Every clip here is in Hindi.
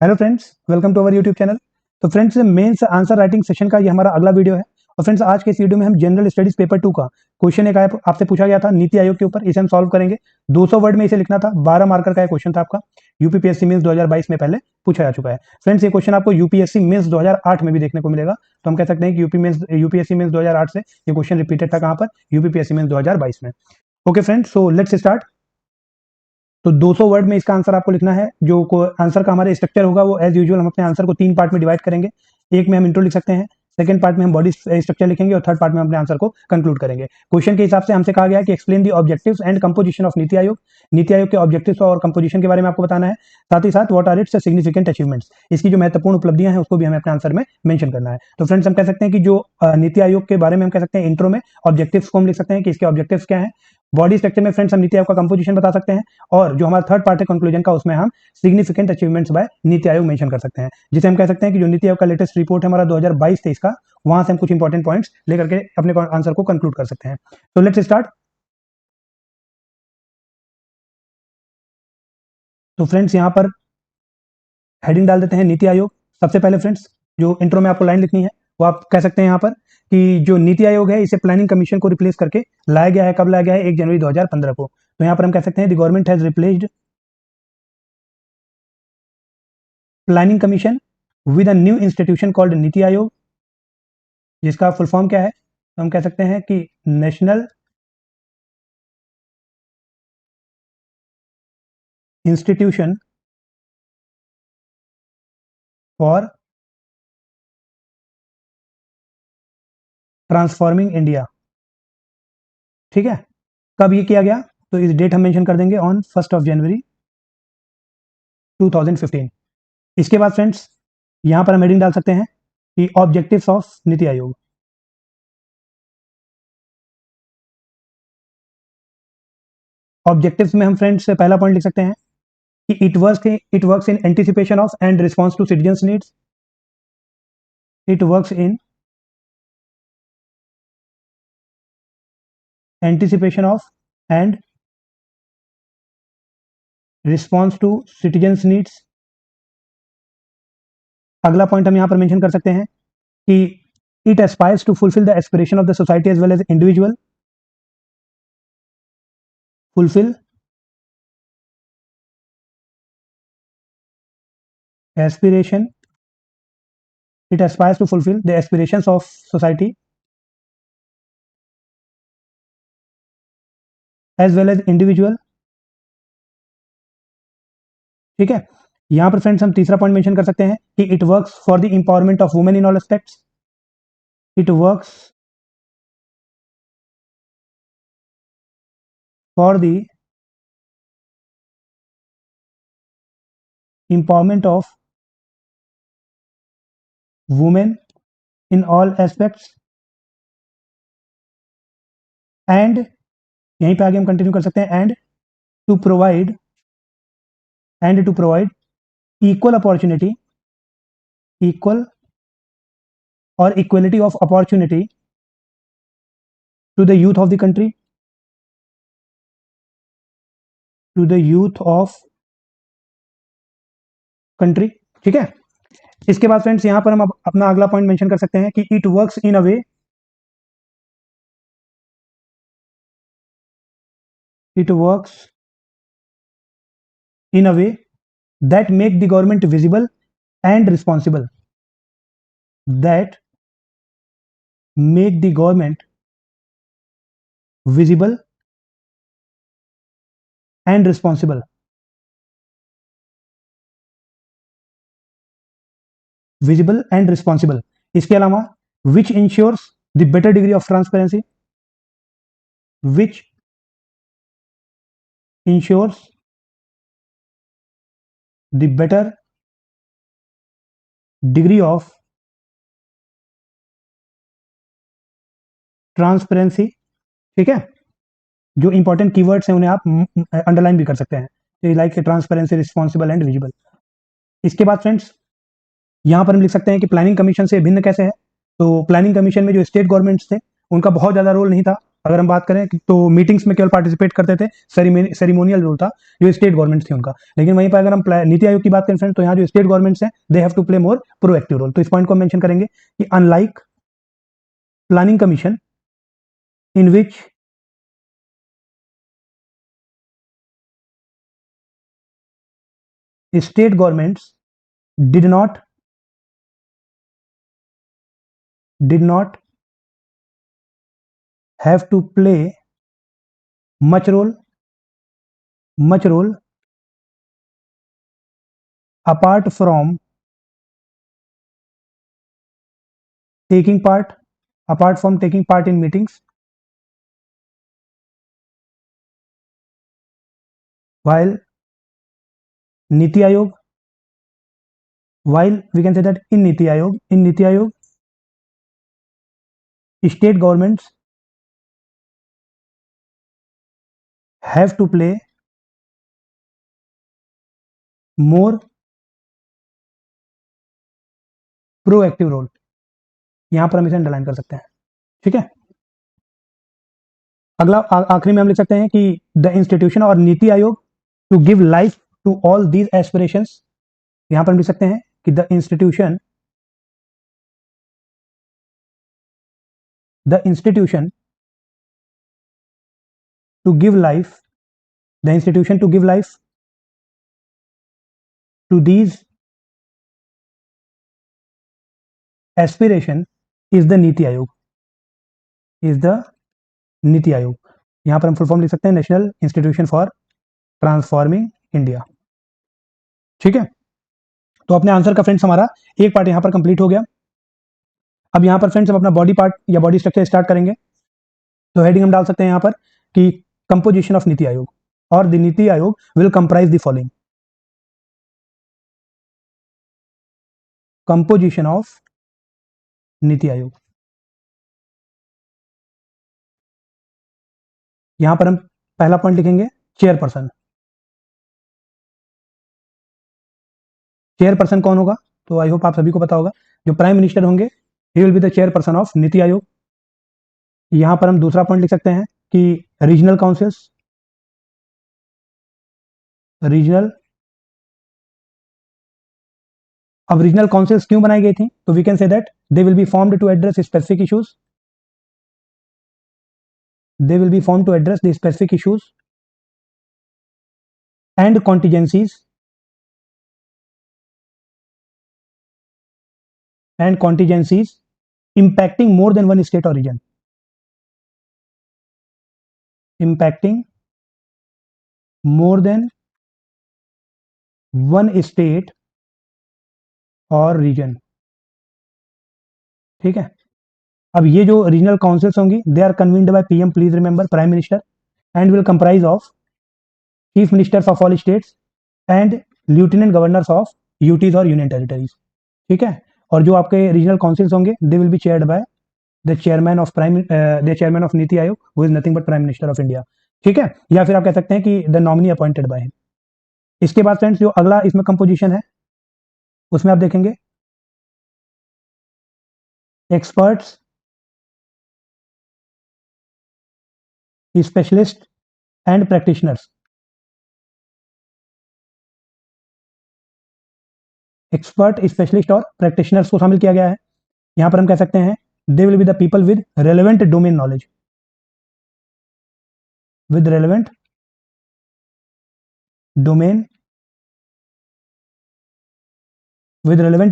Hello friends, welcome to our YouTube channel. तो friends, mains answer writing session का ये हमारा अगला वीडियो है। और फ्रेंड्स, आज के इस वीडियो में हम जनरल स्टडीज पेपर 2 का क्वेश्चन एक आपसे पूछा गया था नीति आयोग के ऊपर, इसे हम सॉल्व करेंगे। 200 वर्ड में इसे लिखना था, 12 मार्कर का क्वेश्चन था आपका। यूपीपीएससी मेंस 2022 में पहले पूछा जा चुका है। फ्रेंड्स, ये क्वेश्चन आपको यूपीएससी मेंस 2008 में भी देखने को मिलेगा। तो हम कह सकते हैं कि यूपीएससी मेंस 2008 से ये क्वेश्चन रिपीटेड था कहां पर, यूपीपीएससी मेंस 2022 में। Okay friends, so let's start. तो 200 वर्ड में इसका आंसर आपको लिखना है। जो आंसर का हमारा स्ट्रक्चर होगा वो एज यूजुअल हम अपने आंसर को 3 पार्ट में डिवाइड करेंगे। एक में हम इंट्रो लिख सकते हैं, सेकंड पार्ट में हम बॉडी स्ट्रक्चर लिखेंगे और थर्ड पार्ट में हम अपने आंसर को कंक्लूड करेंगे। क्वेश्चन के हिसाब से हमसे कहा गया है कि explain the objectives and composition of NITI Aayog. NITI आयोग के ऑब्जेक्टिव्स और कंपोजिशन के बारे में आपको बताना है। साथ ही साथ what are its significant achievements, इसकी जो महत्वपूर्ण उपलब्धियां हैं उसको भी हमें अपने आंसर में मेंशन करना है। तो फ्रेंड्स, हम कह सकते हैं कि जो नीति आयोग के बारे में हम कह सकते हैं इंट्रो में ऑब्जेक्टिव्स को हम लिख सकते हैं कि इसके ऑब्जेक्टिव्स क्या हैं। बॉडी स्ट्रक्चर में फ्रेंड्स हम नीति आयोग का कंपोजिशन बता सकते हैं। और जो हमारा थर्ड पार्ट है कंक्लूजन का, उसमें हम सिग्निफिकेंट अचीवमेंट्स बाय नीति आयोग मेंशन कर सकते हैं। जिसे हम कह सकते हैं कि जो नीति आयोग का लेटेस्ट रिपोर्ट है हमारा 2022-23 का, वहां से हम कुछ इंपॉर्टेंट पॉइंट्स लेकर के अपने आंसर को कंक्लूड कर सकते हैं। तो लेट्स स्टार्ट। तो फ्रेंड्स, यहां पर हेडिंग डाल देते हैं नीति आयोग। सबसे पहले फ्रेंड्स, जो इंट्रो में आपको लाइन लिखनी है वो आप कह सकते हैं यहाँ पर कि जो नीति आयोग है इसे प्लानिंग कमीशन को रिप्लेस करके लाया गया है। कब लाया गया है? 1 जनवरी 2015 को। तो यहाँ पर हम कह सकते हैं the government has replaced planning commission with a new institution called NITI Aayog, जिसका फुल फॉर्म क्या है? तो हम कह सकते हैं कि national institution for transforming India. ठीक है, कब ये किया गया? तो इस डेट हम मेंशन कर देंगे ऑन 1 जनवरी 2015। इसके बाद फ्रेंड्स, यहां पर हम हेडिंग डाल सकते हैं कि ऑब्जेक्टिव्स ऑफ नीति आयोग। ऑब्जेक्टिव्स में हम फ्रेंड्स पहला पॉइंट लिख सकते हैं कि it works in anticipation of and response to citizens needs. It works in anticipation of and response to citizens needs. अगला पॉइंट हम यहां पर मेंशन कर सकते हैं कि it aspires to fulfil the aspiration of the society as well as individual. Fulfil aspiration, it aspires to fulfill the aspirations of society as well as individual। ठीक है, यहां पर फ्रेंड्स हम तीसरा पॉइंट मेंशन कर सकते हैं कि it works for the empowerment of women in all aspects. इट वर्क्स फॉर द empowerment of women in all aspects। And यहीं पे आगे हम कंटिन्यू कर सकते हैं to provide and to provide equal opportunity, equal और equality of opportunity to the youth of the country, to the youth of country. ठीक है, इसके बाद फ्रेंड्स यहां पर हम अपना अगला पॉइंट मेंशन कर सकते हैं कि it works in a way, it works in a way that make the government visible and responsible, that make the government visible and responsible। visible and responsible। इसके अलावा which ensures the better degree of transparency, which ensures the better degree of transparency. ठीक है, जो इंपॉर्टेंट कीवर्ड्स हैं उन्हें आप अंडरलाइन भी कर सकते हैं, like transparency, responsible and visible. इसके बाद फ्रेंड्स यहां पर हम लिख सकते हैं कि प्लानिंग कमीशन से भिन्न कैसे है। तो प्लानिंग कमीशन में जो स्टेट गवर्नमेंट्स थे उनका बहुत ज्यादा रोल नहीं था, अगर हम बात करें तो मीटिंग्स में केवल पार्टिसिपेट करते थे, सेरिमोनियल रोल था जो स्टेट गवर्नमेंट थी उनका। लेकिन वहीं पर अगर हम नीति आयोग की बात करें फ्रेंड, तो यहाँ जो स्टेट गवर्नमेंट्स हैं they have to play more proactive role. तो इस पॉइंट को मेंशन करेंगे कि unlike planning commission in which state governments did not have to play much role apart from taking part in meetings, while Niti Ayog, while we can say that in Niti Ayog state governments have to play more proactive role. यहां पर हम इसे अंडरलाइन कर सकते हैं, ठीक है। अगला आखिरी में हम लिख सकते हैं कि द इंस्टीट्यूशन और NITI Aayog to give life to all these aspirations. यहां पर हम लिख सकते हैं कि the institution to give life to these aspiration is the NITI Aayog, यहां पर हम फुल फॉर्म लिख सकते हैं national institution for transforming India, ठीक है। तो अपने आंसर का फ्रेंड्स हमारा एक पार्ट यहां पर कंप्लीट हो गया। अब यहां पर फ्रेंड्स हम अपना बॉडी पार्ट या बॉडी स्ट्रक्चर स्टार्ट करेंगे। तो हेडिंग हम डाल सकते हैं यहां पर कि कंपोजिशन ऑफ नीति आयोग, और the NITI Aayog will comprise the following. Composition of NITI आयोग, यहां पर हम पहला पॉइंट लिखेंगे चेयरपर्सन। चेयरपर्सन कौन होगा? तो आई होप आप सभी को पता होगा, जो प्राइम मिनिस्टर होंगे he will be the chairperson of NITI आयोग। यहां पर हम दूसरा पॉइंट लिख सकते हैं कि रीजनल काउंसिल्स, अब रीजनल काउंसिल्स क्यों बनाई गई थी? तो we can say that they will be formed to address specific issues, and contingencies impacting more than one state or region, ठीक है। अब ये जो रीजनल काउंसिल्स होंगी they are convened by PM, please remember, prime minister, and will comprise of chief ministers of all states and lieutenant governors of UTs और यूनियन टेरिटरीज, ठीक है। और जो आपके रीजनल काउंसिल्स होंगे they will be chaired by the chairman of NITI Aayog, who is nothing but prime minister of India, ठीक है। या फिर आप कह सकते हैं कि the nominee appointed by him. इसके बाद फ्रेंड्स जो अगला इसमें कंपोजिशन है उसमें आप देखेंगे experts, specialist and practitioners. Expert, specialist और प्रैक्टिशनर्स को शामिल किया गया है। यहां पर हम कह सकते हैं दे will be the people with relevant domain knowledge, with relevant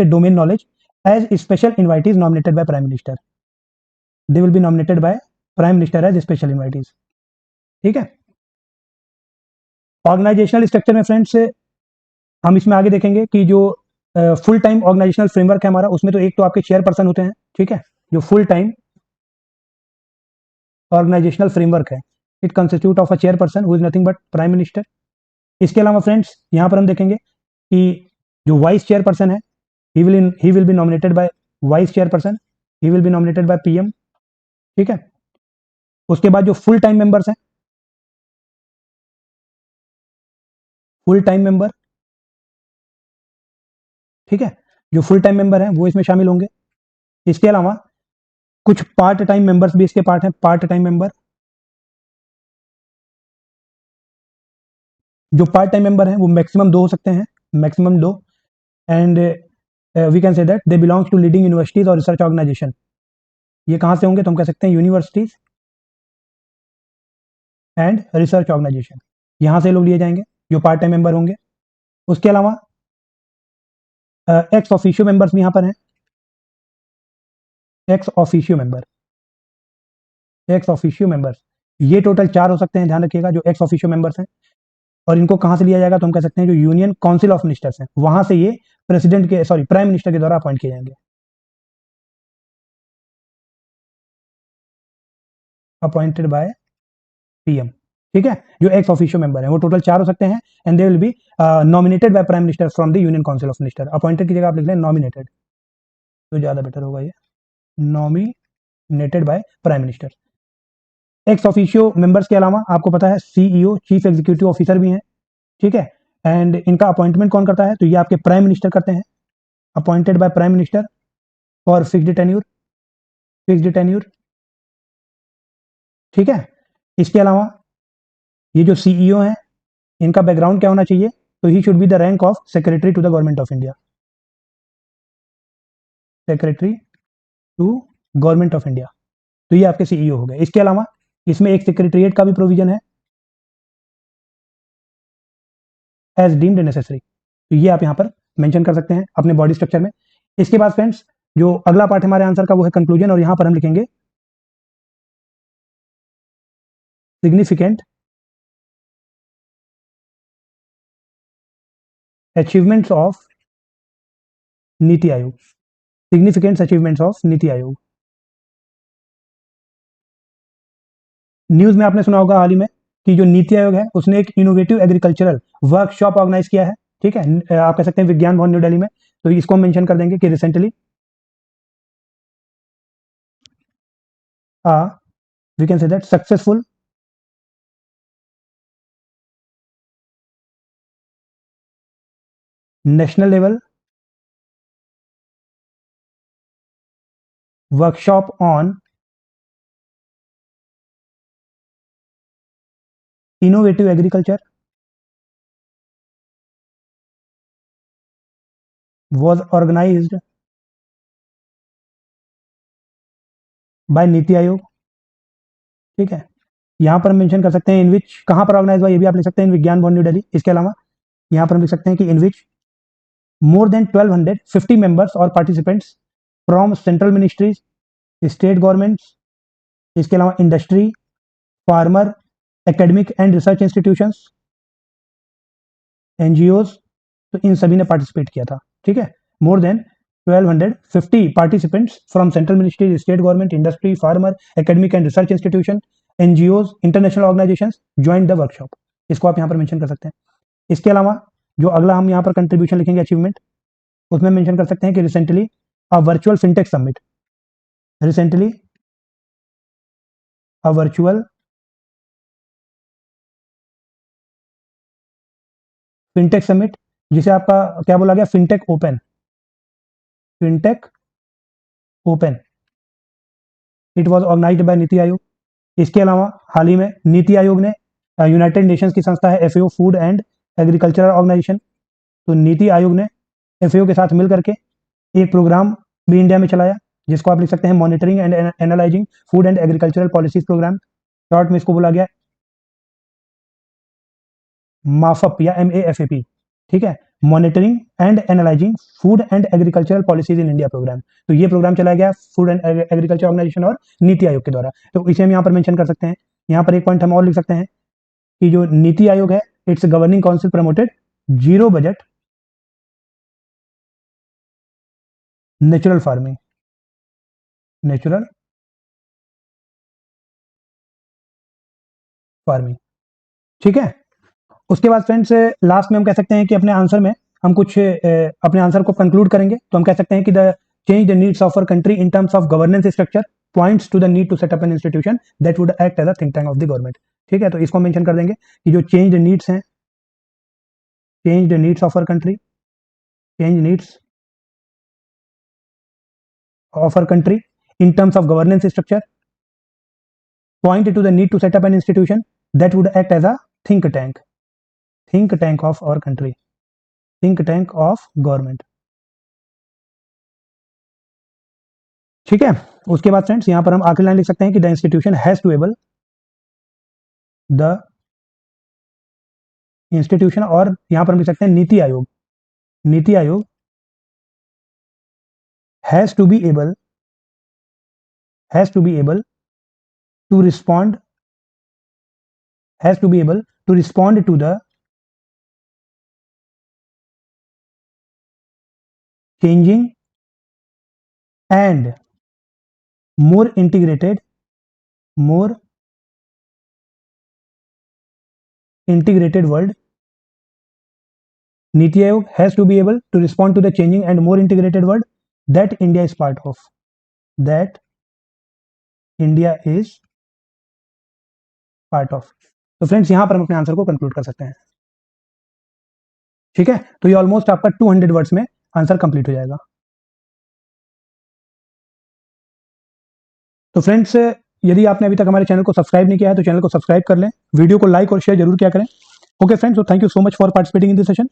domain knowledge as special invitees nominated by prime minister, they will be nominated by prime minister as special invitees, ठीक है। ऑर्गेनाइजेशनल स्ट्रक्चर में फ्रेंड्स हम इसमें आगे देखेंगे कि जो फुल टाइम ऑर्गेनाइजेशनल फ्रेमवर्क है हमारा, उसमें तो एक तो आपके चेयरपर्सन होते हैं, ठीक है, जो फुल टाइम ऑर्गेनाइजेशनल फ्रेमवर्क है, it constitute of a chairperson who is nothing but prime minister. इसके अलावा फ्रेंड्स यहां पर हम देखेंगे कि जो वाइस चेयरपर्सन है he will be nominated by vice chairperson, he will be nominated by PM, ठीक है। उसके बाद जो फुल टाइम मेंबर्स हैं, फुल टाइम मेंबर, ठीक है, जो फुल टाइम मेंबर हैं वो इसमें शामिल होंगे। इसके अलावा कुछ पार्ट टाइम मेंबर्स भी इसके पार्ट हैं, पार्ट टाइम मेंबर, जो पार्ट टाइम मेंबर हैं वो मैक्सिमम 2 हो सकते हैं, maximum 2, and we can say that they belongs to leading universities और रिसर्च ऑर्गेनाइजेशन। ये कहाँ से होंगे? तो हम कह सकते हैं यूनिवर्सिटीज एंड रिसर्च ऑर्गेनाइजेशन, यहाँ से लोग लिए जाएंगे जो पार्ट टाइम मेंबर होंगे। उसके अलावा एक्स ऑफिशियो मेंबर्स भी यहाँ पर हैं, ex officio member, ex officio members, ये टोटल 4 हो सकते हैं, ध्यान रखिएगा, जो एक्स ऑफिशियो मेंबर्स हैं। और इनको कहाँ से लिया जाएगा? तो हम कह सकते हैं जो यूनियन काउंसिल ऑफ मिनिस्टर्स हैं, वहां से ये प्रेसिडेंट के, सॉरी, प्राइम मिनिस्टर के द्वारा अपॉइंट किए जाएंगे, अपॉइंटेड बाय पीएम। ठीक है, जो एक्स ऑफिशियो मेंबर है वो टोटल 4 हो सकते हैं, and they will be nominated by prime minister from the union council of minister. Appointed की जगह आप लिख लें नॉमिनेटेड, तो ज्यादा बेटर होगा ये, nominated by prime minister. Ex officio members के अलावा आपको पता है सीईओ, चीफ एग्जीक्यूटिव ऑफिसर भी हैं। ठीक है, एंड इनका अपॉइंटमेंट कौन करता है? तो ये आपके प्राइम मिनिस्टर करते हैं, appointed by prime minister for fixed tenure, fixed tenure. ठीक है, इसके अलावा ये जो सीईओ हैं, इनका बैकग्राउंड क्या होना चाहिए? तो he should be the rank of secretary to the government of India, secretary to government of India. तो ये आपके सीईओ हो गए। इसके अलावा इसमें एक सेक्रेटरीट का भी प्रोविजन है, एज डीम्ड नेसेसरी, तो ये आप यहां पर मेंशन कर सकते हैं अपने बॉडी स्ट्रक्चर में। इसके बाद फ्रेंड्स, जो अगला पार्ट हमारे आंसर का वो है कंक्लूजन, और यहां पर हम लिखेंगे सिग्निफिकेंट अचीवमेंट्स ऑफ नीति आयोग, सिग्निफिकेंट अचीवमेंट्स ऑफ नीति आयोग। न्यूज में आपने सुना होगा हाल ही में कि जो नीति आयोग है उसने एक इनोवेटिव एग्रीकल्चरल वर्कशॉप ऑर्गेनाइज किया है। ठीक है, आप कह सकते हैं विज्ञान भवन न्यू दिल्ली में, तो इसको मेंशन कर देंगे कि recently we can say that successful national level workshop on innovative agriculture was organized by NITI Aayog. ठीक है, यहां पर हम मेंशन कर सकते हैं इन विच, कहां पर ऑर्गेनाइज हुआ ये भी आप लिख सकते हैं, इन विज्ञान भवन न्यू दिल्ली। इसके अलावा यहां पर हम लिख सकते हैं कि इन विच मोर देन 1250 मेंबर्स और participants from central ministries, state governments, इसके अलावा industry, farmer, academic and research institutions, NGOs, तो इन सभी ने पार्टिसिपेट किया था। ठीक है, more than 1250 participants from central ministry, state government, industry, farmer, academic and research institution, NGOs, international organisations join the workshop. इसको आप यहाँ पर मेंशन कर सकते हैं। इसके अलावा जो अगला हम यहाँ पर कंट्रीब्यूशन लिखेंगे अचीवमेंट, उसमें मेंशन कर सकते हैं कि recently a virtual fintech summit, recently a virtual fintech summit, जिसे आपका क्या बोला गया, fintech open, fintech open, it was organised by NITI Aayog. इसके अलावा हाल ही में नीति आयोग ने यूनाइटेड नेशंस की संस्था है FAO, food and agricultural organisation, तो नीति आयोग ने एफएओ के साथ मिल करके एक प्रोग्राम भी इंडिया में चलाया, जिसको आप लिख सकते हैं monitoring and analysing food and agricultural policies programme, short में इसको बोला गया माफअप या MAFAP। ठीक है, monitoring and analysing food and agricultural policies in India programme. तो ये प्रोग्राम चलाया गया फूड एंड एग्रीकल्चर ऑर्गेनाइजेशन और नीति आयोग के द्वारा, तो इसे हम यहाँ पर मेंशन कर सकते हैं। यहाँ पर एक पॉइंट हम और लिख सकते हैं कि जो नीति आयोग है, it's governing council promoted zero budget natural farming, natural farming. ठीक है, उसके बाद फ्रेंड्स लास्ट में हम कह सकते हैं कि अपने आंसर में हम कुछ अपने आंसर को कंक्लूड करेंगे, तो हम कह सकते हैं कि the change the needs of our country in terms of governance structure points to the need to set up an institution that would act as a think tank of the government. ठीक है, तो इसको मेंशन कर देंगे कि जो चेंज द नीड्स हैं, change the needs of our country, change needs of our country in terms of governance structure point to the need to set up an institution that would act as a think tank, think tank of our country, think tank of government. ठीक है, उसके बाद फ्रेंड्स यहां पर हम आखिरी लाइन लिख सकते हैं कि the institution has to able, the institution, और यहां पर हम लिख सकते हैं नीति Aayog, NITI Aayog has to be able, has to be able to respond, has to be able to respond to the changing and more integrated world. Niti Aayog has to be able to respond to the changing and more integrated world that India is part of, that India is part of. तो फ्रेंड्स यहां पर हम अपने आंसर को कंक्लूड कर सकते हैं। ठीक है, तो ये ऑलमोस्ट आपका 200 वर्ड्स में आंसर कंप्लीट हो जाएगा। तो फ्रेंड्स यदि आपने अभी तक हमारे चैनल को सब्सक्राइब नहीं किया है तो चैनल को सब्सक्राइब कर लें, वीडियो को लाइक और शेयर जरूर किया करें। Okay friends, so thank you so much for participating in this session.